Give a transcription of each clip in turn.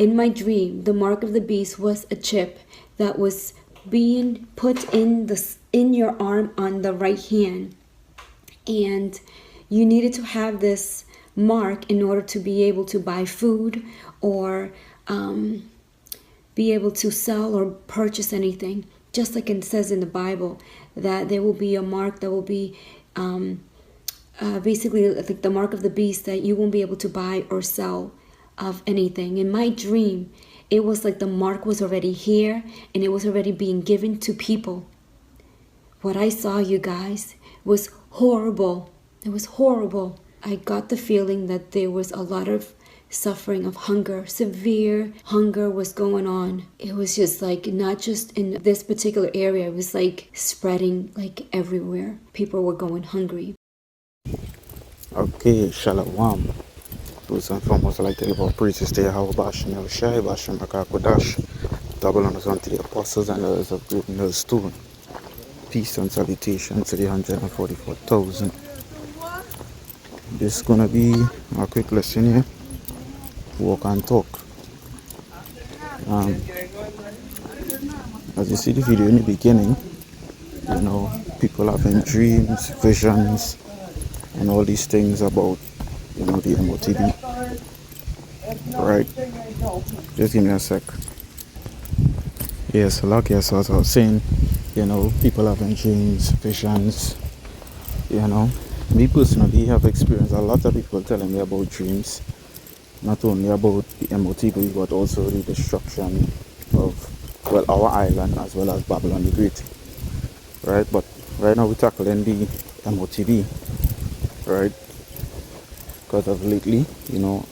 in my dream, the mark of the beast was a chip that was being put in your arm on the right hand, and you needed to have this mark in order to be able to buy food or be able to sell or purchase anything. Just like it says in the Bible that there will be a mark that will be basically like the mark of the beast, that you won't be able to buy or sell of anything. In my dream, it was like the mark was already here and it was already being given to people. What I saw, you guys, was horrible. It was horrible. I got the feeling that there was a lot of suffering of hunger. Severe hunger was going on. It was just like not just in this particular area. It was like spreading like everywhere. People were going hungry. Okay, shalom. First and foremost, I'd like to give our praises to Yahweh Bashem Yahushai, Bashem Akakodash, double honors unto the apostles and others of great millstone. Peace and salutation to the 144,000. This is gonna be a quick lesson here. Walk and talk. As you see the video in the beginning, you know, people having dreams, visions, and all these things about, you know, the MOTB. Right? Just give me a sec. Yes, like as I was saying, you know, people having dreams, visions, you know. Me personally have experienced a lot of people telling me about dreams, not only about the MOTB, but also the destruction of, well, our island as well as Babylon the Great. Right? But right now we're tackling the MOTB, right? Because of lately, you know,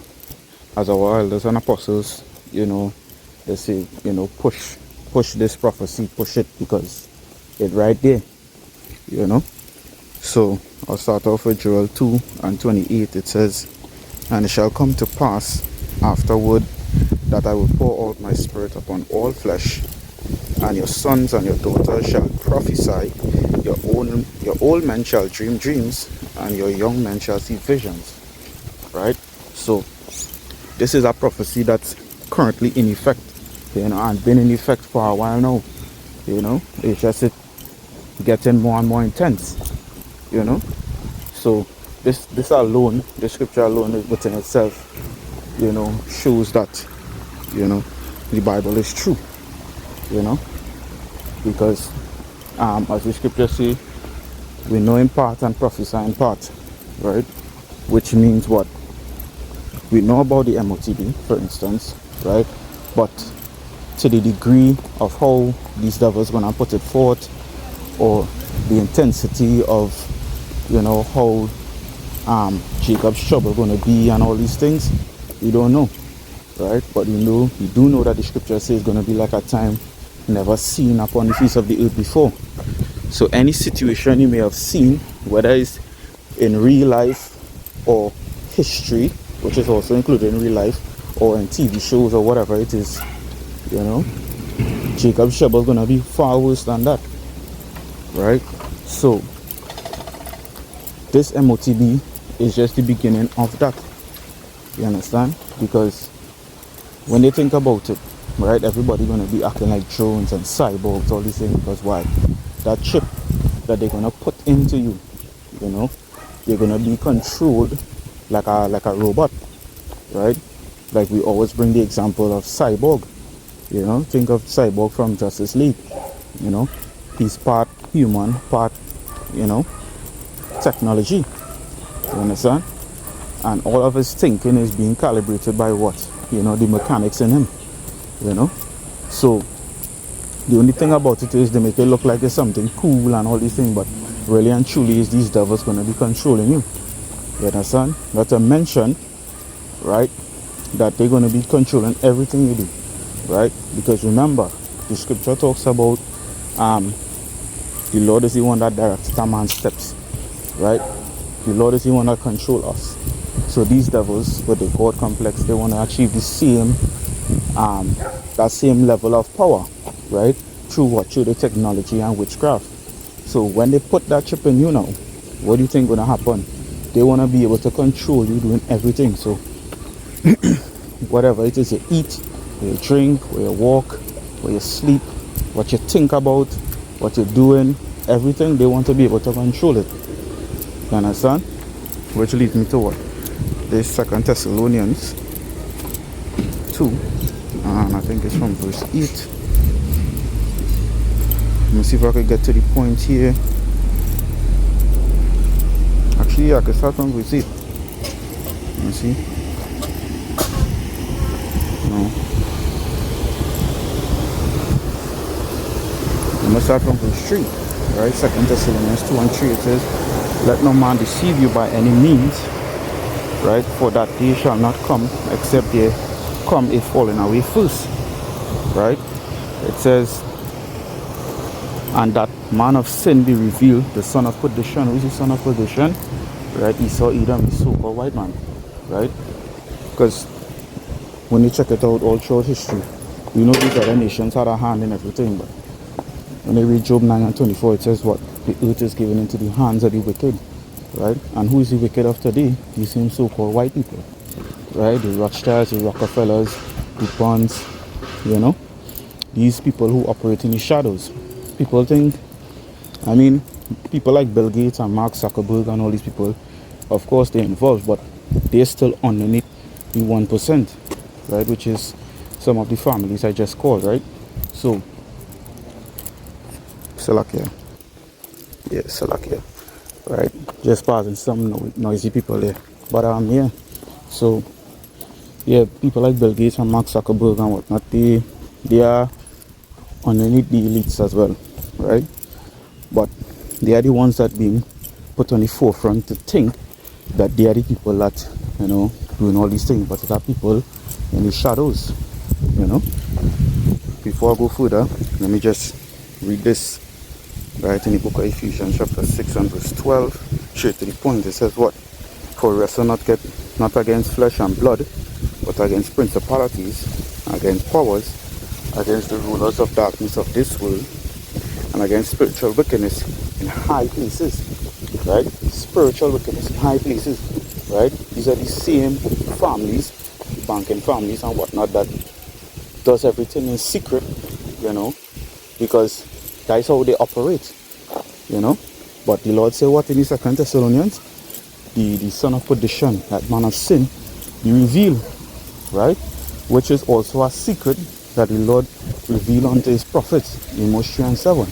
as our elders and apostles, you know, they say, you know, push this prophecy, push it, because it's right there, you know. So I'll start off with Joel 2 and 28. It says, "And it shall come to pass afterward that I will pour out my spirit upon all flesh, and your sons and your daughters shall prophesy, your old men shall dream dreams, and your young men shall see visions." Right? So this is a prophecy that's currently in effect, you know, and been in effect for a while now. You know, it's just getting more and more intense, you know. So this alone, the scripture alone within itself, you know, shows that, you know, the Bible is true, you know, because as the scripture say, we know in part and prophesy in part, right? Which means what? We know about the MOTB, for instance, right? But to the degree of how these devils gonna put it forth, or the intensity of, you know, how Jacob's trouble gonna be and all these things, we don't know, right? But we do know that the scripture says it's gonna be like a time never seen upon the face of the earth before. So any situation you may have seen, whether it's in real life or history, which is also included in real life, or in TV shows or whatever it is, you know, Jacob's trouble is gonna be far worse than that, right? So this MOTB is just the beginning of that, you understand? Because when they think about it, right, everybody gonna be acting like drones and cyborgs, all these things. Because why? That chip that they're gonna put into you, you know, you're gonna be controlled like a robot, right? Like we always bring the example of Cyborg, you know. Think of Cyborg from Justice League, you know. He's part human, part, you know, technology, you understand? And all of his thinking is being calibrated by what? You know, the mechanics in him, you know. So the only thing about it is they make it look like it's something cool and all these things, but really and truly is these devils going to be controlling you. You understand? Not to mention, right, that they're going to be controlling everything you do, right? Because remember, the scripture talks about the Lord is the one that directs a man's steps, right? The Lord is the one that controls us. So these devils with the God complex, they want to achieve the same that same level of power, right? Through what? Through the technology and witchcraft. So when they put that chip in you now, what do you think going to happen? They want to be able to control you doing everything. So whatever it is you eat, where you drink, where you walk, where you sleep, what you think about, what you're doing, everything, they want to be able to control it. You understand? Which leads me to what? This 2 Thessalonians 2, and I think it's from verse 8. Let me see if I can get to the point here. Actually, I can start from verse 8. Let me see. No. I'm going to start from verse 3. Right? 2 Thessalonians 2 and 3, it says, let no man deceive you by any means, right? For that day shall not come, except they come a falling away first. Right? It says, and that man of sin be revealed, the son of perdition. Who is the son of perdition? Right? Esau, Edom, the so-called white man. Right? Because when you check it out all throughout history, we know these other nations had a hand in everything, but when you read Job 9 and 24, it says what? The earth is given into the hands of the wicked. Right? And who is the wicked of today? These same so-called white people. Right? The Rothschilds, the Rockefellers, the Bonds, you know? These people who operate in the shadows. People think, I mean, people like Bill Gates and Mark Zuckerberg and all these people, of course they're involved, but they're still underneath the 1%, right? Which is some of the families I just called, right? So, Salakia. Yeah, Salakia. Right? Just passing some noisy people there. But yeah. So, yeah, people like Bill Gates and Mark Zuckerberg and whatnot, they are underneath the elites as well, right? But they are the ones that being put on the forefront to think that they are the people that, you know, doing all these things, but there are people in the shadows, you know. Before I go further, let me just read this, right, in the book of Ephesians chapter 6 and verse 12, straight to the point. It says what? For we wrestle not against flesh and blood, but against principalities, against powers, against the rulers of darkness of this world, and against spiritual wickedness in high places, right? Spiritual wickedness in high places, right? These are the same families, banking families and whatnot, that does everything in secret, you know, because that's how they operate, you know. But the Lord said what in the 2 Thessalonians? The son of perdition, that man of sin, be revealed, right? Which is also a secret that the Lord revealed unto his prophets in Amos 3 and 7.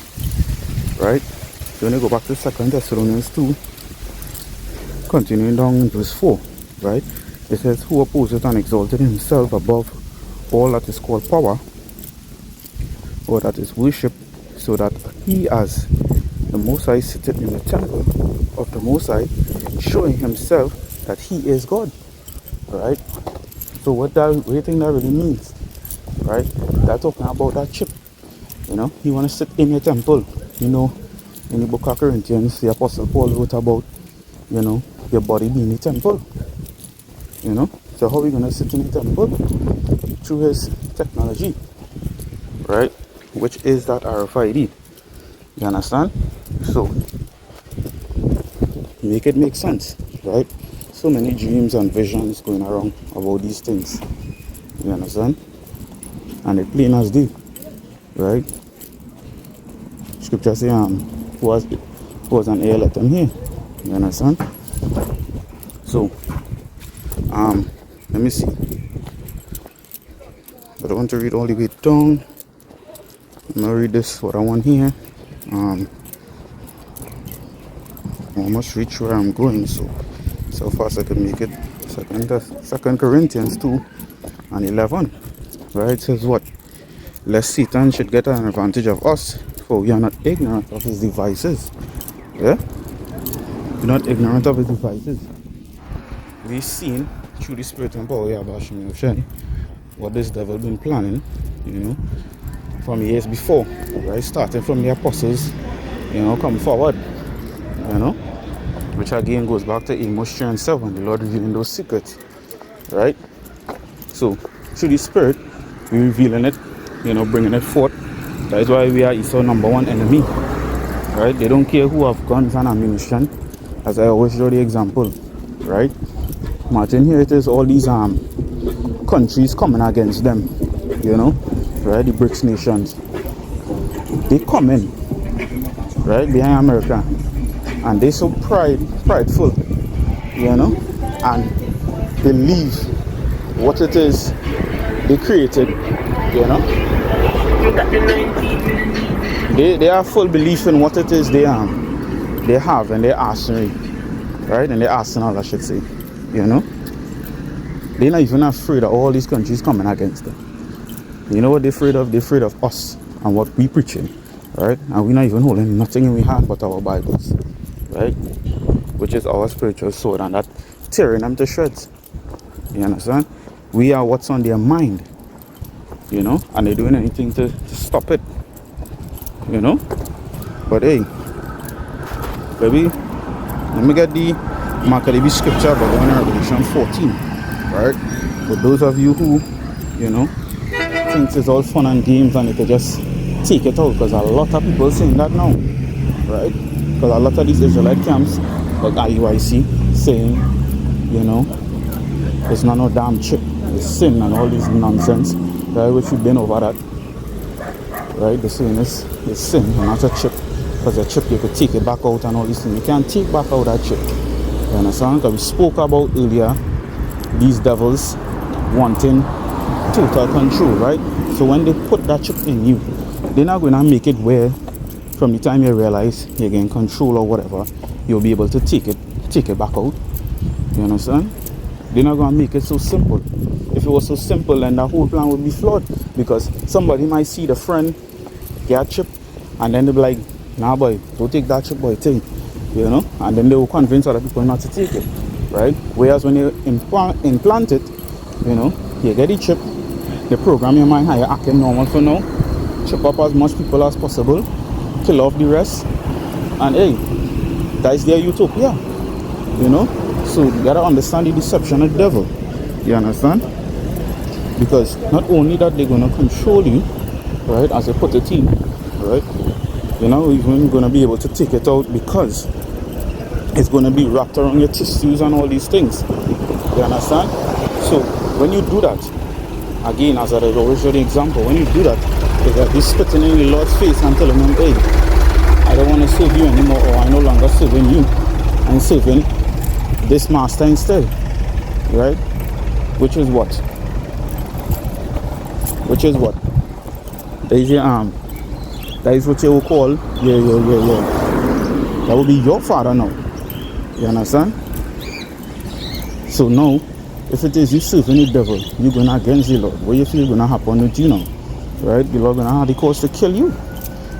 Right? So when you go back to 2 Thessalonians 2, continuing down in verse 4, right? It says, who opposeth and exalted himself above all that is called power, or that is worship, so that he as the Most High sitteth in the temple of the Most High, showing himself that he is God. Right? So what do you think that really means? Right? They're talking about that chip. You know, you want to sit in your temple. You know, in the book of Corinthians, the Apostle Paul wrote about, you know, your body being a temple. You know, so how are we going to sit in a temple? Through his technology, right? Which is that RFID. You understand? So, make it make sense, right? So many dreams and visions going around about these things. You understand? And it plain as day, right? Scripture say, was an heir, let him hear. You understand? So, let me see. I don't want to read all the way down. I'm gonna read this what I want here. I almost reach where I'm going, so fast I can make it. Second Corinthians 2 and 11. Right? It says what? Lest Satan should get an advantage of us, for we are not ignorant of his devices. Yeah? We're not ignorant of his devices. We've seen through the spirit and power of what this devil been planning, you know, from years before, right? Starting from the apostles, you know, come forward, you know, which again goes back to Amos 3 and 7, the Lord revealing those secrets, right? So through the spirit, we revealing it, you know, bringing it forth. That is why we are Esau's number one enemy, right? They don't care who have guns and ammunition, as I always show the example, right? Imagine here it is all these countries coming against them, you know, right? The BRICS nations, they come in, right, behind America, and they so prideful, you know, and believe what it is they created, you know. They have full belief in what it is they have and they're arsenal, right? And they're arsenal, I should say, you know. They're not even afraid of all these countries coming against them. You know what they're afraid of? They're afraid of us and what we preaching, right? And we're not even holding nothing in we hand but our Bibles, right? Which is our spiritual sword, and that tearing them to shreds. You understand? We are what's on their mind, you know, and they're doing anything to stop it, you know. But hey, baby, let me get the MOTB scripture about in Revelation 14, right? For those of you who, you know, thinks it's all fun and games and they could just take it out, because a lot of people saying that now, right? Because a lot of these Israelite camps, like IUIC, saying, you know, it's not no damn chip, it's sin and all this nonsense, right? Which we've been over that, right? They're saying it's sin and not a chip, because a chip you could take it back out and all these things. You can't take back out that chip. You understand? Because we spoke about earlier these devils wanting total control, right? So when they put that chip in you, they're not going to make it where from the time you realize you're getting control or whatever, you'll be able to take it back out. You understand? They're not going to make it so simple. If it was so simple, then the whole plan would be flawed, because somebody might see the friend get a chip and then they'll be like, nah boy, don't take that chip boy thing, you know, and then they will convince other people not to take it, right? Whereas when you implant it, you know, you get the chip, they program your mind how you're acting normal for now, chip up as much people as possible, kill off the rest, and hey, that's their utopia, you know. So you gotta understand the deception of the devil, you understand? Because not only that they're gonna control you, right, as they put it in, right, you're not even gonna be able to take it out, because it's gonna be wrapped around your tissues and all these things, you understand? So when you do that, again, as I always show the example, when you do that, it's like you're spitting in the Lord's face and telling him, hey, I don't want to serve you anymore, or I'm no longer serving you, I'm serving this master instead, right? Which is what? That is your that is what you will call that will be your father now. You understand? So now, if it is you serving the devil, you're going against the Lord, what you feel going to happen with you now? Right? The Lord going to have the cause to kill you.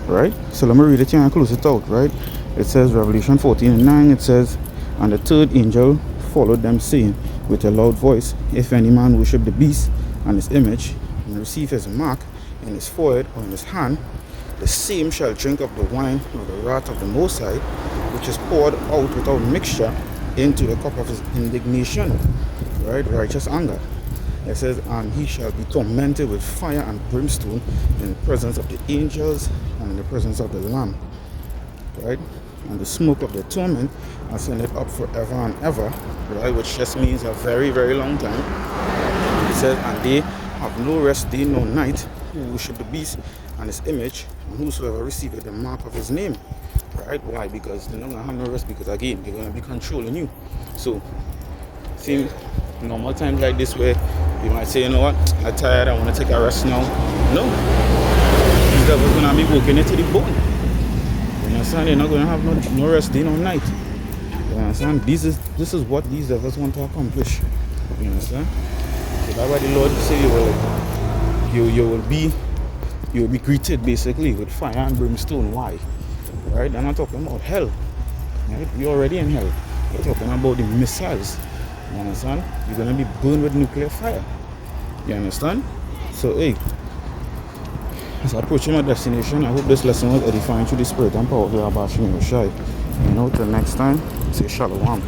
Right? So let me read it here and close it out. Right? It says, Revelation 14:9, it says, and the third angel followed them, saying with a loud voice, if any man worship the beast and his image, and receive his mark in his forehead or in his hand, the same shall drink of the wine of the wrath of the Most High, which is poured out without mixture into the cup of his indignation, right? Righteous anger. It says, and he shall be tormented with fire and brimstone in the presence of the angels and in the presence of the Lamb, right? And the smoke of the torment ascended up forever and ever, right? Which just means a very, very long time. It says, and they have no rest day nor night who worship the beast and his image, and whosoever receiveth the mark of his name. Right? Why? Because they're not going to have no rest, because again, they're going to be controlling you. So, see, normal times like this where you might say, you know what, I'm tired, I want to take a rest now. No. These devils going to be working it to the bone. You understand? They're not going to have no rest day nor night. You understand? This is what these devils want to accomplish. You understand? So that's why the Lord say you will be greeted basically with fire and brimstone. Why? Right? I'm not talking about hell. Right? We're already in hell. We're talking about the missiles. You understand? You're gonna be burned with nuclear fire. You understand? So hey, as I approach my destination, I hope this lesson was edifying through the spirit and power of the Abba Shai. You know, till next time, say shalom.